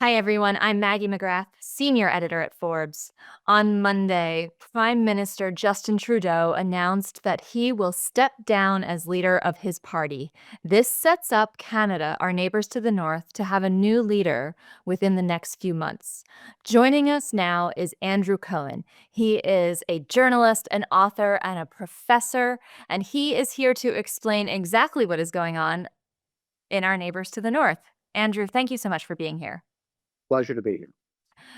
Hi, everyone. I'm Maggie McGrath, senior editor at Forbes. On Monday, Prime Minister Justin Trudeau announced that he will step down as leader of his party. This sets up Canada, our neighbors to the north, to have a new leader within the next few months. Joining us now is Andrew Cohen. He is a journalist, an author, and a professor, and he is here to explain exactly what is going on in our neighbors to the north. Andrew, thank you so much for being here. Pleasure to be here.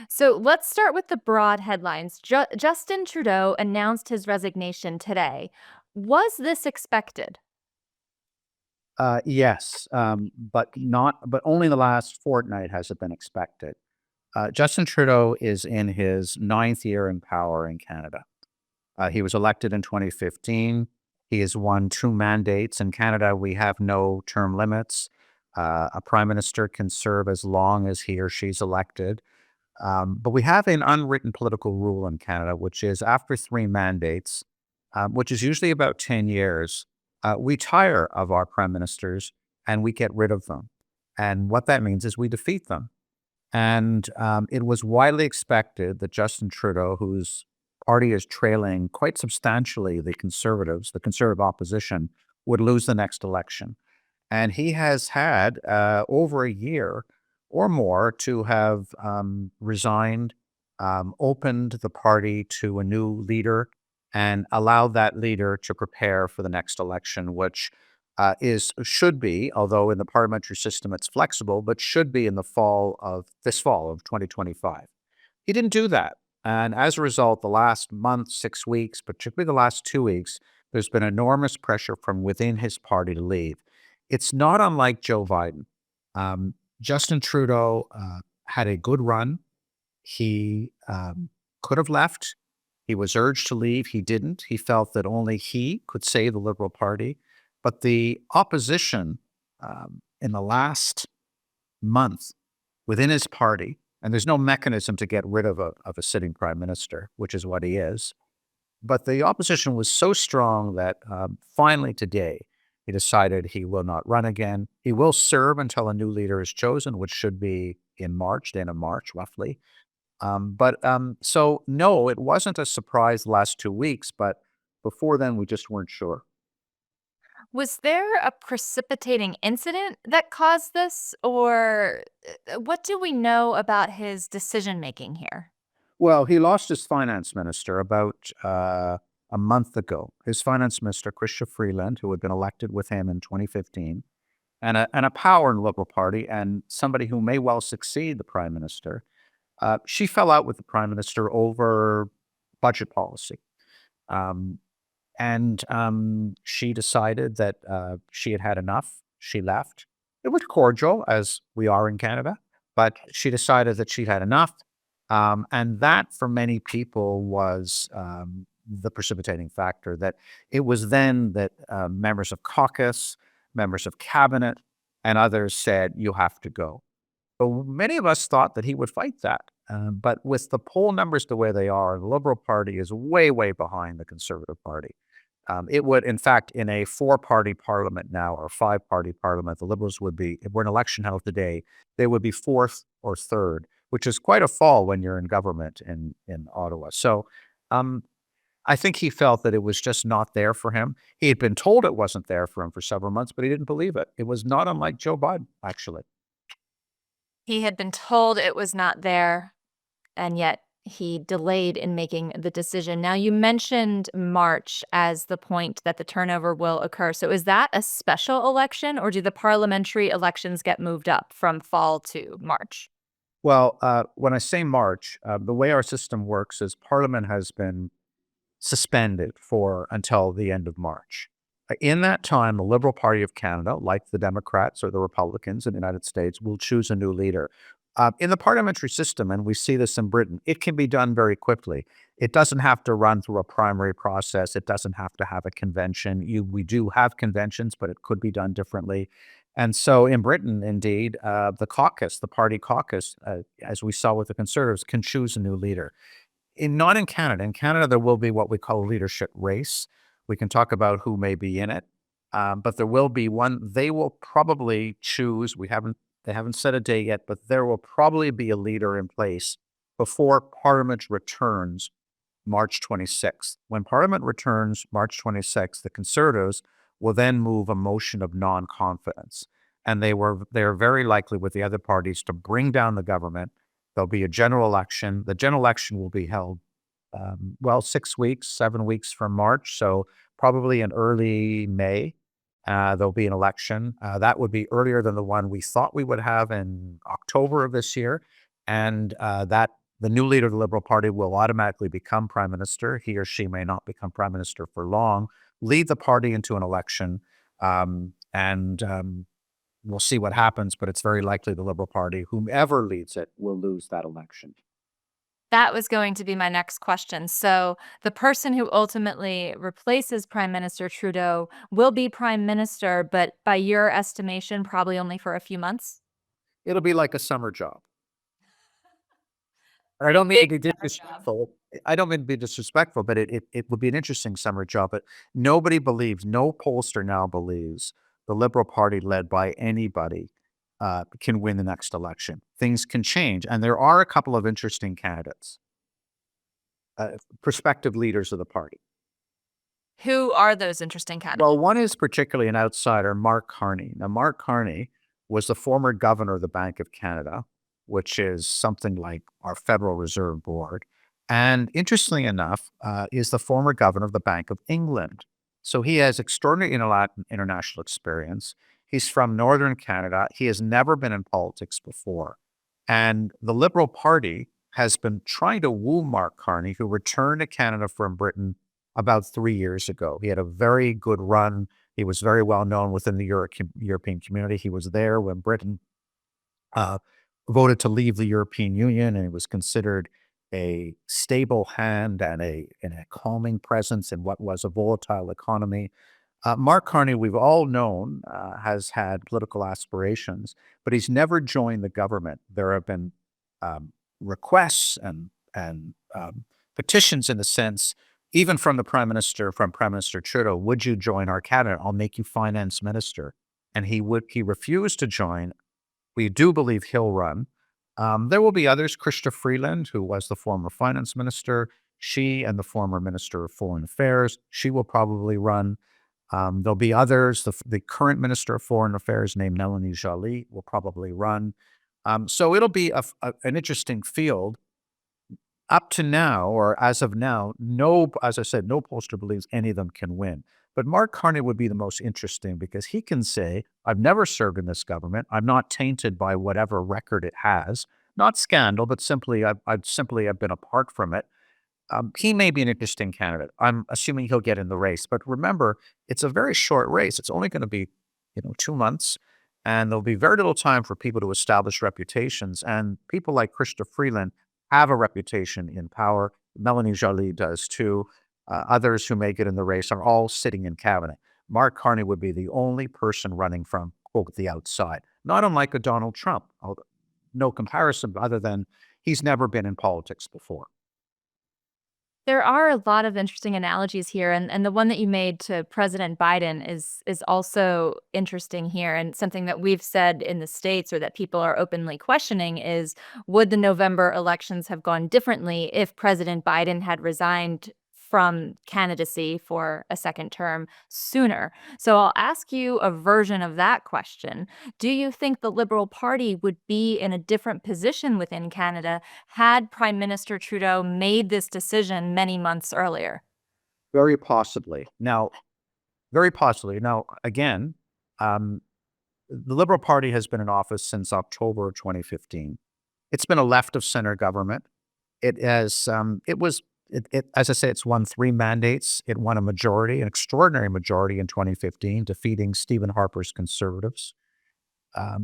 So let's start with the broad headlines. Justin Trudeau announced his resignation today. Was this expected? Yes, but only the last fortnight has it been expected. Justin Trudeau is in his ninth year in power in Canada. He was elected in 2015. He has won two mandates. In Canada, we have no term limits. A prime minister can serve as long as he or she's elected. But we have an unwritten political rule in Canada, which is after three mandates, which is usually about 10 years, we tire of our prime ministers and we get rid of them. And what that means is we defeat them. And it was widely expected that Justin Trudeau, whose party is trailing quite substantially the Conservatives, the Conservative opposition, would lose the next election. And he has had over a year or more to have resigned, opened the party to a new leader, and allowed that leader to prepare for the next election, which should be, although in the parliamentary system it's flexible, but should be in the fall of 2025. He didn't do that. And as a result, the last month, 6 weeks, particularly the last 2 weeks, there's been enormous pressure from within his party to leave. It's not unlike Joe Biden. Justin Trudeau had a good run. He could have left. He was urged to leave. He didn't. He felt that only he could save the Liberal Party. But the opposition in the last month within his party, and there's no mechanism to get rid of a sitting prime minister, which is what he is. But the opposition was so strong that finally today he decided he will not run again. He will serve until a new leader is chosen, which should be in March, the end of March, roughly. So no, it wasn't a surprise the last 2 weeks, but before then we just weren't sure. Was there a precipitating incident that caused this, or what do we know about his decision making here? Well, he lost his finance minister about a month ago. His finance minister, Chrystia Freeland, who had been elected with him in 2015, and a power in the Liberal Party, and somebody who may well succeed the prime minister. She fell out with the prime minister over budget policy. Um, and she decided that she had had enough. She left. It was cordial, as we are in Canada, but she decided that she'd had enough. And that, for many people, was the precipitating factor. That it was then that members of caucus, members of cabinet, and others said, "You have to go." But many of us thought that he would fight that. But with the poll numbers the way they are, the Liberal Party is way, way behind the Conservative Party. It would, in fact, in a four-party parliament now, or five-party parliament, the Liberals would be, if we're an election held today, they would be fourth or third, which is quite a fall when you're in government in Ottawa. So I think he felt that it was just not there for him. He had been told it wasn't there for him for several months, but he didn't believe it. It was not unlike Joe Biden, actually. He had been told it was not there, and yet he delayed in making the decision. Now, you mentioned March as the point that the turnover will occur. So is that a special election, or do the parliamentary elections get moved up from fall to March? Well, when I say March, the way our system works is Parliament has been suspended for until the end of March. In that time, the Liberal Party of Canada, like the Democrats or the Republicans in the United States, will choose a new leader. In the parliamentary system, and we see this in Britain, it can be done very quickly. It doesn't have to run through a primary process. It doesn't have to have a convention. We do have conventions, but it could be done differently. And so in Britain, indeed, the caucus, the party caucus, as we saw with the Conservatives, can choose a new leader. Not in Canada. In Canada, there will be what we call a leadership race. We can talk about who may be in it, but there will be one. They will probably choose. We haven't They haven't set a date yet, but there will probably be a leader in place before Parliament returns March 26th. When Parliament returns March 26th, the Conservatives will then move a motion of non-confidence. And they are very likely with the other parties to bring down the government. There'll be a general election. The general election will be held, 6 weeks, 7 weeks from March. So probably in early May, there'll be an election. That would be earlier than the one we thought we would have in October of this year. And that the new leader of the Liberal Party will automatically become prime minister. He or she may not become prime minister for long, lead the party into an election, and we'll see what happens, but it's very likely the Liberal Party, whomever leads it, will lose that election. That was going to be my next question. So, the person who ultimately replaces Prime Minister Trudeau will be prime minister, but by your estimation, probably only for a few months? It'll be like a summer job. I don't mean to be Summer job. disrespectful. I don't mean to be disrespectful, but it would be an interesting summer job. But nobody believes, no pollster now believes the Liberal Party, led by anybody, can win the next election. Things can change, and there are a couple of interesting candidates, prospective leaders of the party. Who are those interesting candidates? Well, one is particularly an outsider, Mark Carney. Now, Mark Carney was the former governor of the Bank of Canada, which is something like our Federal Reserve Board. And interestingly enough, is the former governor of the Bank of England. So he has extraordinary international experience. He's from Northern Canada. He has never been in politics before. And the Liberal Party has been trying to woo Mark Carney, who returned to Canada from Britain about 3 years ago. He had a very good run. He was very well known within the European community. He was there when Britain uh, voted to leave the European Union, and he was considered a stable hand and a calming presence in what was a volatile economy. Mark Carney, we've all known, has had political aspirations, but he's never joined the government. There have been requests and petitions, in the sense, even from Prime Minister Trudeau, would you join our cabinet? I'll make you finance minister. And he refused to join. We do believe he'll run. There will be others. Chrystia Freeland, who was the former finance minister, she and the former minister of foreign affairs, she will probably run. There'll be others. The current minister of foreign affairs, named Melanie Joly, will probably run. So it'll be an interesting field. Up to now, or as of now, as I said, no pollster believes any of them can win. But Mark Carney would be the most interesting, because he can say, I've never served in this government. I'm not tainted by whatever record it has. Not scandal, but simply I've been apart from it. He may be an interesting candidate. I'm assuming he'll get in the race. But remember, it's a very short race. It's only going to be, 2 months. And there'll be very little time for people to establish reputations. And people like Chrystia Freeland have a reputation in power. Melanie Joly does too. Others who may get in the race are all sitting in cabinet. Mark Carney would be the only person running from, quote, the outside. Not unlike a Donald Trump. No comparison, other than he's never been in politics before. There are a lot of interesting analogies here, and the one that you made to President Biden is also interesting here, and something that we've said in the States, or that people are openly questioning, is would the November elections have gone differently if President Biden had resigned from candidacy for a second term sooner? So I'll ask you a version of that question. Do you think the Liberal Party would be in a different position within Canada had Prime Minister Trudeau made this decision many months earlier? Very possibly. Now, again, um, the Liberal Party has been in office since October of 2015. It's been a left of center government. It has, as I say, it's won 3 mandates. It won a majority, an extraordinary majority in 2015, defeating Stephen Harper's Conservatives.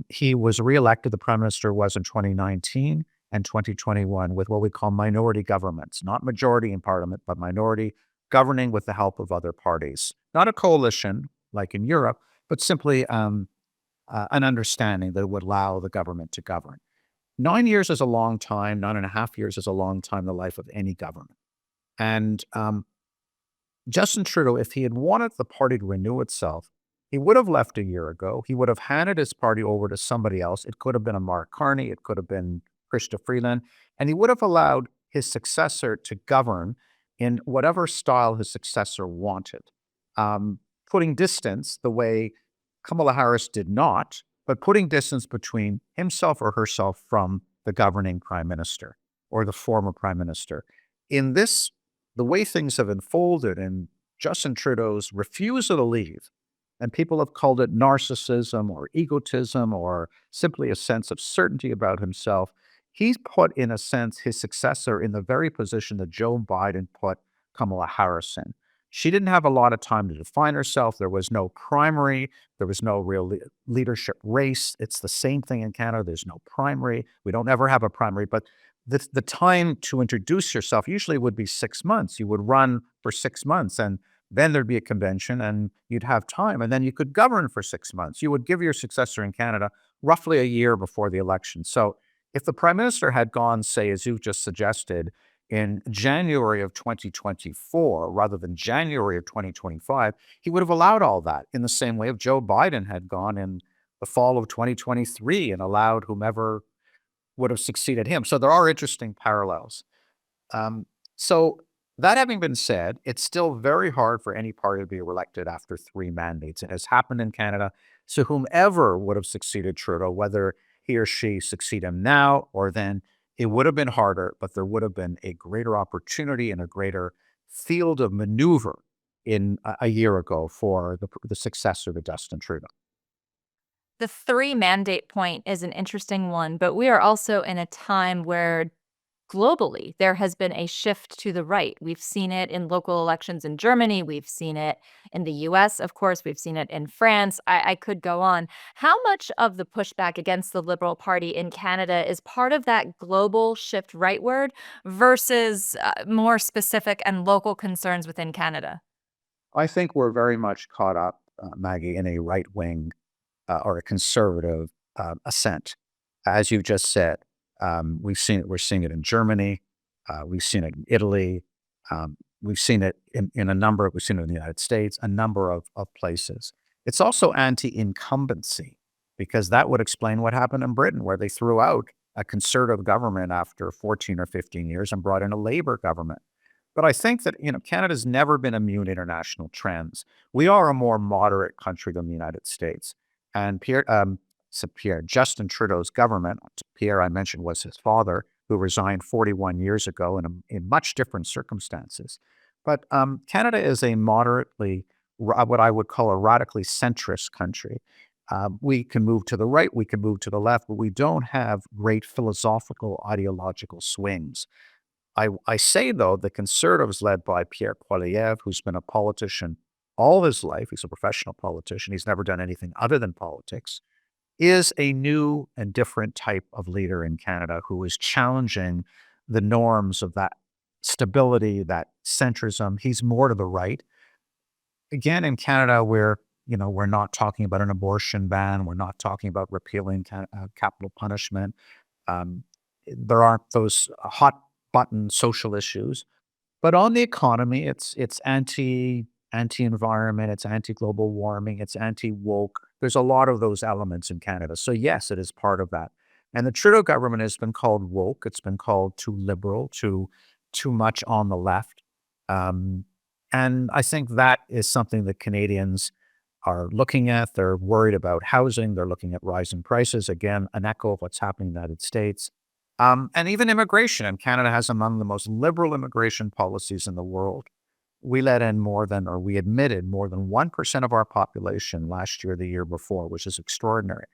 He was reelected, the prime minister was, in 2019 and 2021, with what we call minority governments, not majority in parliament, but minority, governing with the help of other parties. Not a coalition like in Europe, but simply an understanding that would allow the government to govern. 9 years is a long time. 9.5 years is a long time in the life of any government. And Justin Trudeau, if he had wanted the party to renew itself, He would have left a year ago. He would have handed his party over to somebody else. It could have been a Mark Carney. It could have been Chrystia Freeland. And he would have allowed his successor to govern in whatever style his successor wanted, um, putting distance the way Kamala Harris did not, but putting distance between himself or herself from the governing prime minister or the former prime minister. In this, the way things have unfolded and Justin Trudeau's refusal to leave, and people have called it narcissism or egotism or simply a sense of certainty about himself. He's put, in a sense, his successor in the very position that Joe Biden put Kamala Harris in. She didn't have a lot of time to define herself. There was no primary. There was no real leadership race. It's the same thing in Canada. There's no primary. We don't ever have a primary, but the time to introduce yourself usually would be 6 months. You would run for 6 months and then there'd be a convention and you'd have time and then you could govern for 6 months. You would give your successor in Canada roughly a year before the election. So if the prime minister had gone, say, as you've just suggested, in January of 2024 rather than January of 2025, he would have allowed all that in the same way if Joe Biden had gone in the fall of 2023 and allowed whomever would have succeeded him. So there are interesting parallels. So that having been said, it's still very hard for any party to be elected after 3 mandates. It has happened in Canada. So whomever would have succeeded Trudeau, whether he or she succeed him now or then, it would have been harder, but there would have been a greater opportunity and a greater field of maneuver in a year ago for the successor to Justin Trudeau. The 3 mandate point is an interesting one, but we are also in a time where globally there has been a shift to the right. We've seen it in local elections in Germany. We've seen it in the US, of course. We've seen it in France. I could go on. How much of the pushback against the Liberal Party in Canada is part of that global shift rightward versus more specific and local concerns within Canada? I think we're very much caught up, Maggie, in a right wing or a conservative assent. As you've just said, we've seen it. We're seeing it in Germany. We've seen it in Italy. We've seen it in a number. We've seen it in the United States, a number of places. It's also anti-incumbency because that would explain what happened in Britain, where they threw out a conservative government after 14 or 15 years and brought in a Labour government. But I think that Canada's never been immune to international trends. We are a more moderate country than the United States. And Justin Trudeau's government, Pierre I mentioned was his father, who resigned 41 years ago in much different circumstances. But Canada is a moderately, what I would call a radically centrist country. We can move to the right, we can move to the left, but we don't have great philosophical, ideological swings. I say, though, the Conservatives, led by Pierre Poilievre, who's been a politician all his life, he's a professional politician, he's never done anything other than politics, is a new and different type of leader in Canada who is challenging the norms of that stability, that centrism. He's more to the right. Again, in Canada, we're not talking about an abortion ban. We're not talking about repealing capital punishment. Um, there aren't those hot button social issues. But on the economy, it's anti-environment, it's anti-global warming, it's anti-woke. There's a lot of those elements in Canada. So yes, it is part of that. And the Trudeau government has been called woke. It's been called too liberal, too much on the left. Um, and I think that is something that Canadians are looking at. They're worried about housing. They're looking at rising prices. Again, an echo of what's happening in the United States. And even immigration. And Canada has among the most liberal immigration policies in the world. We let in we admitted more than 1% of our population last year, the year before, which is extraordinary.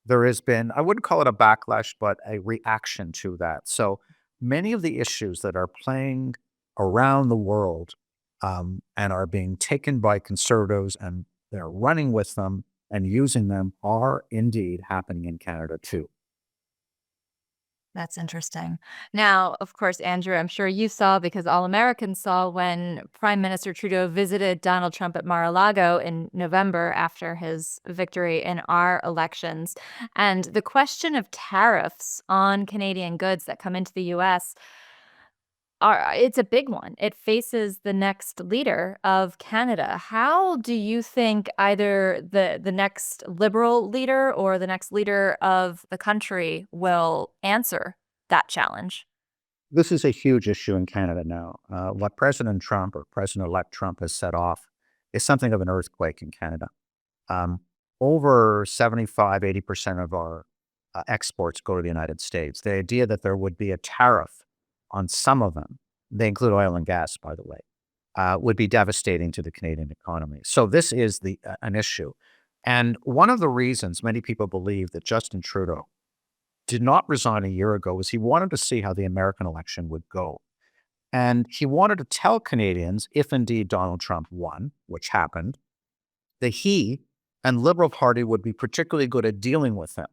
There has been, I wouldn't call it a backlash, but a reaction to that. So many of the issues that are playing around the world and are being taken by conservatives and they're running with them and using them are indeed happening in Canada too. That's interesting. Now, of course, Andrew, I'm sure you saw because all Americans saw when Prime Minister Trudeau visited Donald Trump at Mar-a-Lago in November after his victory in our elections. And the question of tariffs on Canadian goods that come into the US it's a big one. It faces the next leader of Canada. How do you think either the next Liberal leader or the next leader of the country will answer that challenge? This is a huge issue in Canada now. What President Trump or President-elect Trump has set off is something of an earthquake in Canada. Um, Over 75, 80% of our exports go to the United States. The idea that there would be a tariff on some of them, they include oil and gas, by the way, would be devastating to the Canadian economy. So this is an issue. And one of the reasons many people believe that Justin Trudeau did not resign a year ago was he wanted to see how the American election would go. And he wanted to tell Canadians, if indeed Donald Trump won, which happened, that he and Liberal Party would be particularly good at dealing with him.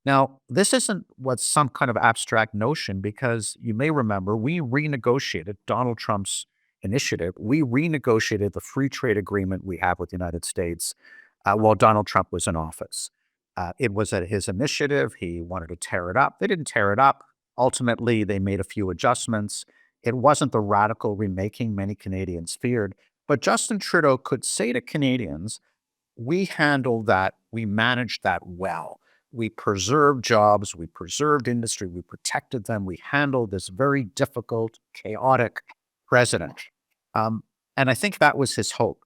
Now, this isn't what's some kind of abstract notion because you may remember we renegotiated Donald Trump's initiative. We renegotiated the free trade agreement we have with the United States while Donald Trump was in office. It was at his initiative. He wanted to tear it up. They didn't tear it up. Ultimately, they made a few adjustments. It wasn't the radical remaking many Canadians feared. But Justin Trudeau could say to Canadians, we handled that, we managed that well. We preserved jobs, we preserved industry, we protected them, we handled this very difficult, chaotic president. And I think that was his hope.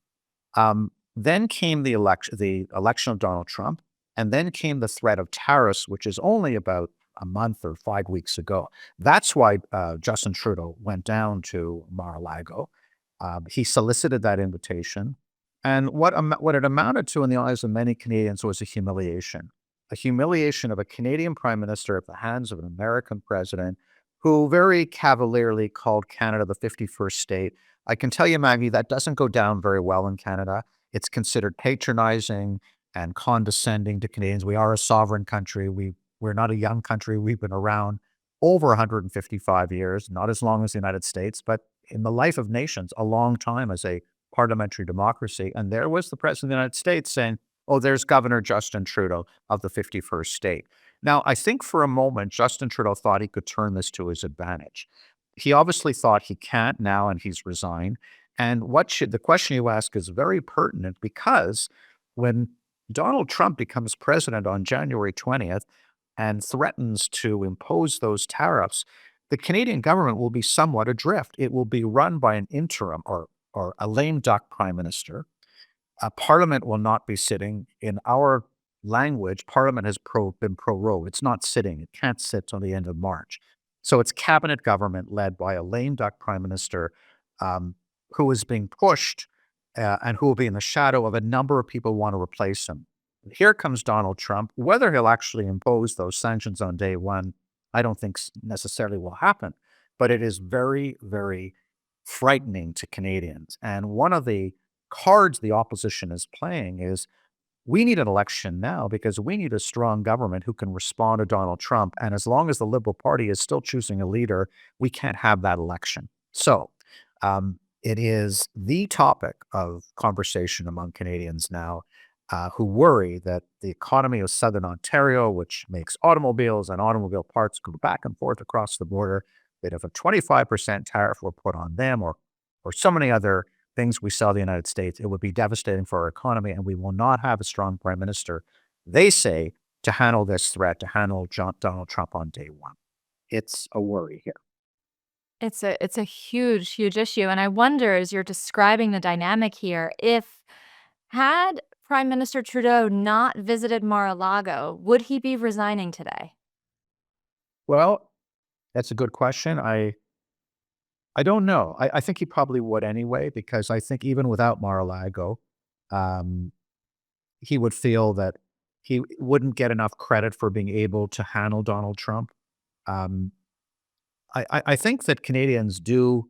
Then came the election of Donald Trump, and then came the threat of tariffs, which is only about a month or 5 weeks ago. That's why Justin Trudeau went down to Mar-a-Lago. He solicited that invitation. And what it amounted to in the eyes of many Canadians was a humiliation of a Canadian prime minister at the hands of an American president who very cavalierly called Canada the 51st state. I can tell you, Maggie, that doesn't go down very well in Canada. It's considered patronizing and condescending to Canadians. We are a sovereign country. We're not a young country. We've been around over 155 years, not as long as the United States, but in the life of nations, a long time as a parliamentary democracy. And there was the president of the United States saying, oh, there's Governor Justin Trudeau of the 51st state. Now, I think for a moment, Justin Trudeau thought he could turn this to his advantage. He obviously thought he can't now, and he's resigned. And the question you ask is very pertinent because when Donald Trump becomes president on January 20th and threatens to impose those tariffs, the Canadian government will be somewhat adrift. It will be run by an interim or a lame duck prime minister. Parliament will not be sitting. In our language, Parliament has been prorogued. It's not sitting. It can't sit till the end of March. So it's cabinet government led by a lame duck prime minister um, who is being pushed and who will be in the shadow of a number of people who want to replace him. Here comes Donald Trump. Whether he'll actually impose those sanctions on day one, I don't think necessarily will happen. But it is very, very frightening to Canadians. And one of the cards the opposition is playing is we need an election now because we need a strong government who can respond to Donald Trump. And as long as the Liberal Party is still choosing a leader, we can't have that election. So it is the topic of conversation among Canadians now who worry that the economy of Southern Ontario, which makes automobiles and automobile parts go back and forth across the border, that if a 25% tariff were put on them or so many other things we sell to the United States, it would be devastating for our economy, and we will not have a strong prime minister, they say, to handle this threat, to handle Donald Trump on day one. It's a worry here. It's a huge, huge issue, and I wonder, as you're describing the dynamic here, if had Prime Minister Trudeau not visited Mar-a-Lago, would he be resigning today? Well, that's a good question. I don't know. I think he probably would anyway, because I think even without Mar-a-Lago, um, he would feel that he wouldn't get enough credit for being able to handle Donald Trump. Um, I think that Canadians do,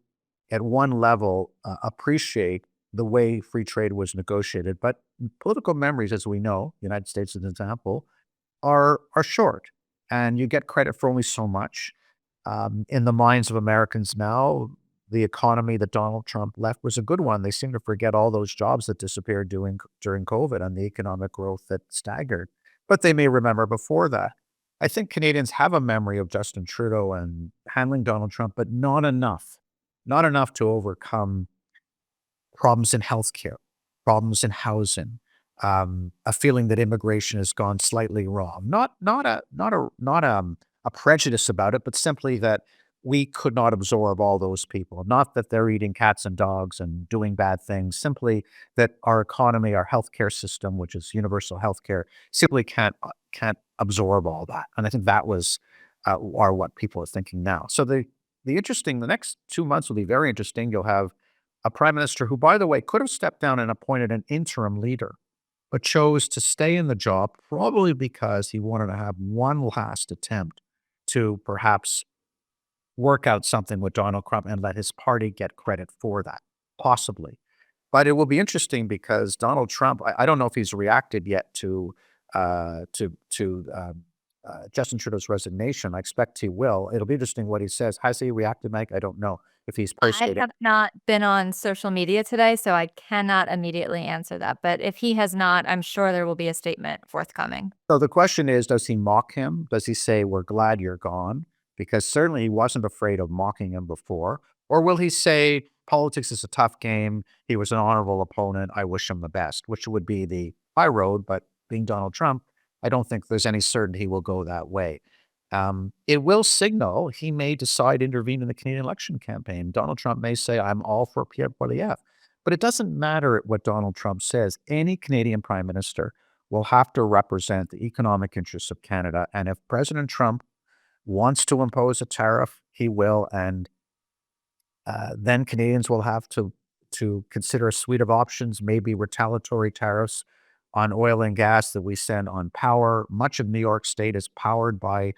at one level, appreciate the way free trade was negotiated, but political memories, as we know, United States as an example, are short, and you get credit for only so much. In the minds of Americans now, the economy that Donald Trump left was a good one. They seem to forget all those jobs that disappeared during COVID and the economic growth that staggered. But they may remember before that. I think Canadians have a memory of Justin Trudeau and handling Donald Trump, but not enough not enough to overcome problems in healthcare, problems in housing, a feeling that immigration has gone slightly wrong. Not a prejudice about it, but simply that we could not absorb all those people. Not that they're eating cats and dogs and doing bad things. Simply that our economy, our healthcare system, which is universal healthcare, simply can't absorb all that. And I think that was are what people are thinking now. So the next 2 months will be very interesting. You'll have a prime minister who, by the way, could have stepped down and appointed an interim leader, but chose to stay in the job, probably because he wanted to have one last attempt to perhaps work out something with Donald Trump and let his party get credit for that, possibly. But it will be interesting because Donald Trump, I don't know if he's reacted yet to Justin Trudeau's resignation. I expect he will. It'll be interesting what he says. Has he reacted, Mike? I don't know if he's I posted it. have not been on social media today, so I cannot immediately answer that. But if he has not, I'm sure there will be a statement forthcoming. So the question is, does he mock him? Does he say, "We're glad you're gone"? Because certainly he wasn't afraid of mocking him before. Or will he say, "Politics is a tough game. He was an honorable opponent. I wish him the best," which would be the high road. But being Donald Trump, I don't think there's any certainty he will go that way. It will signal he may decide to intervene in the Canadian election campaign. Donald Trump may say, "I'm all for Pierre Poilievre." But it doesn't matter what Donald Trump says. Any Canadian prime minister will have to represent the economic interests of Canada. And if President Trump wants to impose a tariff, he will. And then Canadians will have to consider a suite of options, maybe retaliatory tariffs on oil and gas that we send on power. Much of New York State is powered by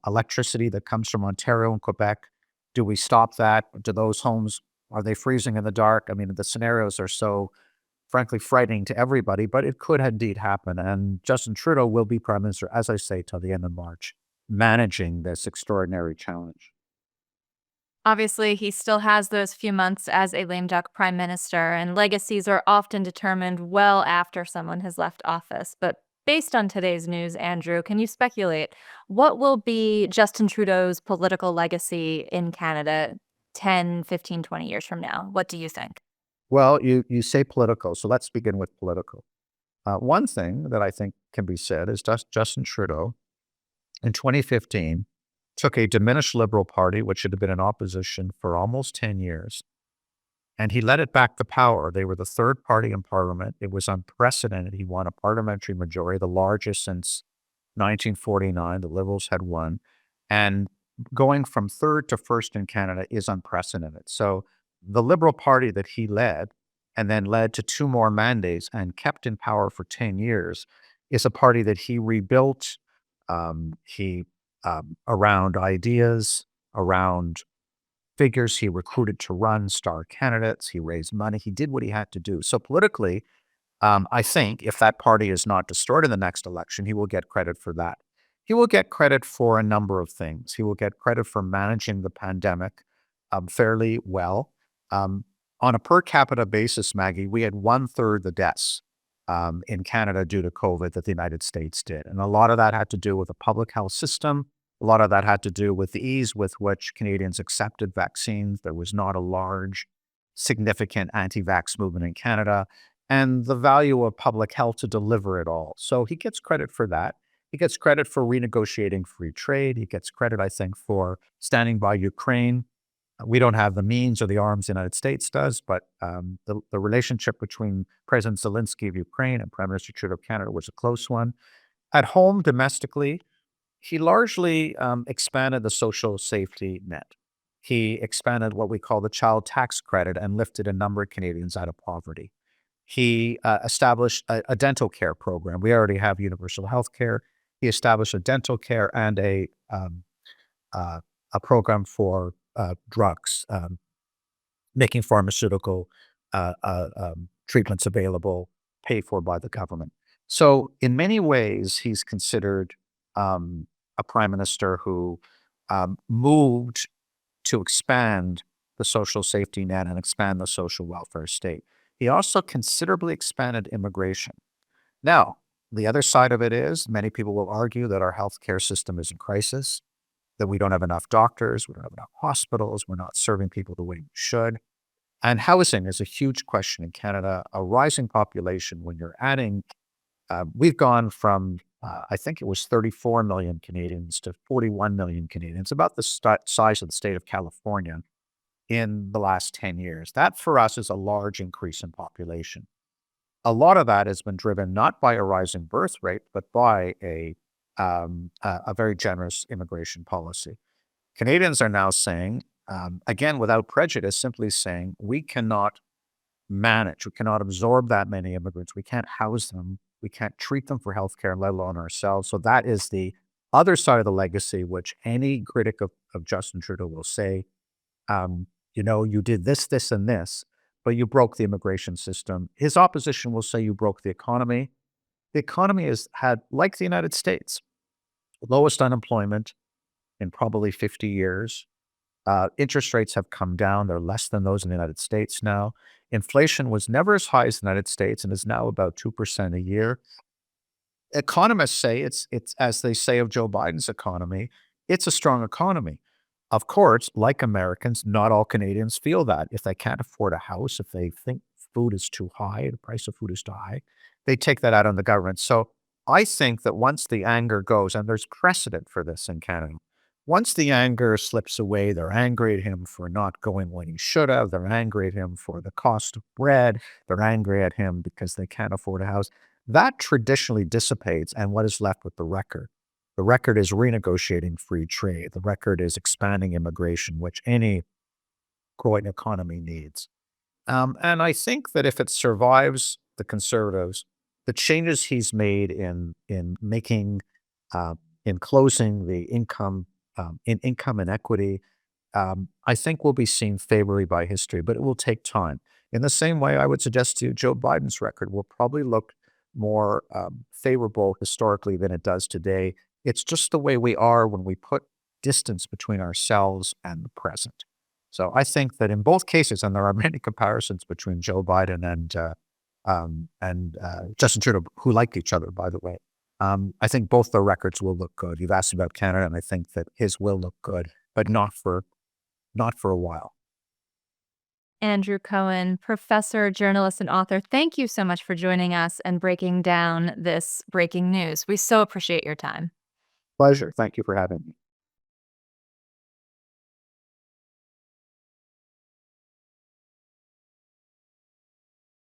electricity that comes from Ontario and Quebec. Do we stop that? Do those homes, are they freezing in the dark? I mean, the scenarios are so frankly frightening to everybody, but it could indeed happen. And Justin Trudeau will be prime minister, as I say, till the end of March, managing this extraordinary challenge. Obviously, he still has those few months as a lame duck prime minister, and legacies are often determined well after someone has left office. But based on today's news, Andrew, can you speculate what will be Justin Trudeau's political legacy in Canada 10, 15, 20 years from now? What do you think? Well, you say political, so let's begin with political. One thing that I think can be said is Justin Trudeau in 2015 took a diminished Liberal Party, which had been in opposition for almost 10 years, and he led it back to power. They were the third party in Parliament. It was unprecedented. He won a parliamentary majority, the largest since 1949. The Liberals had won. And going from third to first in Canada is unprecedented. So the Liberal Party that he led and then led to two more mandates and kept in power for 10 years is a party that he rebuilt. He around ideas, around figures he recruited to run star candidates. He raised money. He did what he had to do. So politically, I think if that party is not destroyed in the next election, he will get credit for that. He will get credit for a number of things. He will get credit for managing the pandemic fairly well. On a per capita basis, Maggie, we had one third the deaths in Canada due to COVID that the United States did. And a lot of that had to do with the public health system. A lot of that had to do with the ease with which Canadians accepted vaccines. There was not a large, significant anti vax movement in Canada, and the value of public health to deliver it all. So he gets credit for that. He gets credit for renegotiating free trade. He gets credit, I think, for standing by Ukraine. We don't have the means or the arms the United States does, but the relationship between President Zelensky of Ukraine and Prime Minister Trudeau of Canada was a close one. At home, domestically, he largely expanded the social safety net. He expanded what we call the child tax credit and lifted a number of Canadians out of poverty. He established a dental care program. We already have universal health care. He established a dental care and uh, a program for drugs, making pharmaceutical treatments available, paid for by the government. So, in many ways, he's considered a prime minister who moved to expand the social safety net and expand the social welfare state. He also considerably expanded immigration. Now, the other side of it is many people will argue that our healthcare system is in crisis. that we don't have enough doctors, we don't have enough hospitals, we're not serving people the way we should. And housing is a huge question in Canada. A rising population, when you're adding, we've gone from, I think it was 34 million Canadians to 41 million Canadians, about the size of the state of California in the last 10 years. That for us is a large increase in population. A lot of that has been driven not by a rising birth rate, but by a very generous immigration policy. Canadians are now saying, again, without prejudice, simply saying we cannot manage, we cannot absorb that many immigrants, we can't house them, we can't treat them for healthcare, let alone ourselves. So that is the other side of the legacy, which any critic of Justin Trudeau will say, you did this, this, and this, but you broke the immigration system. His opposition will say you broke the economy. The economy has had, like the United States, lowest unemployment in probably 50 years. Interest rates have come down. They're less than those in the United States now. Inflation was never as high as the United States and is now about 2% a year. Economists say it's as they say of Joe Biden's economy, it's a strong economy. Of course, like Americans, not all Canadians feel that. If they can't afford a house, if they think food is too high, the price of food is too high, they take that out on the government. So I think that once the anger goes, and there's precedent for this in Canada, once the anger slips away, they're angry at him for not going when he should have. They're angry at him for the cost of bread. They're angry at him because they can't afford a house. That traditionally dissipates, and what is left with the record? The record is renegotiating free trade. The record is expanding immigration, which any growing economy needs. And I think that if it survives the Conservatives, the changes he's made in making in closing the income inequity, I think will be seen favorably by history, but it will take time. In the same way, I would suggest to you, Joe Biden's record will probably look more favorable historically than it does today. It's just the way we are when we put distance between ourselves and the present. So I think that in both cases, and there are many comparisons between Joe Biden and Justin Trudeau, who like each other, by the way. I think both their records will look good. You've asked about Canada, and I think that his will look good, but not for a while. Andrew Cohen, professor, journalist, and author, thank you so much for joining us and breaking down this breaking news. We so appreciate your time. Pleasure. Thank you for having me.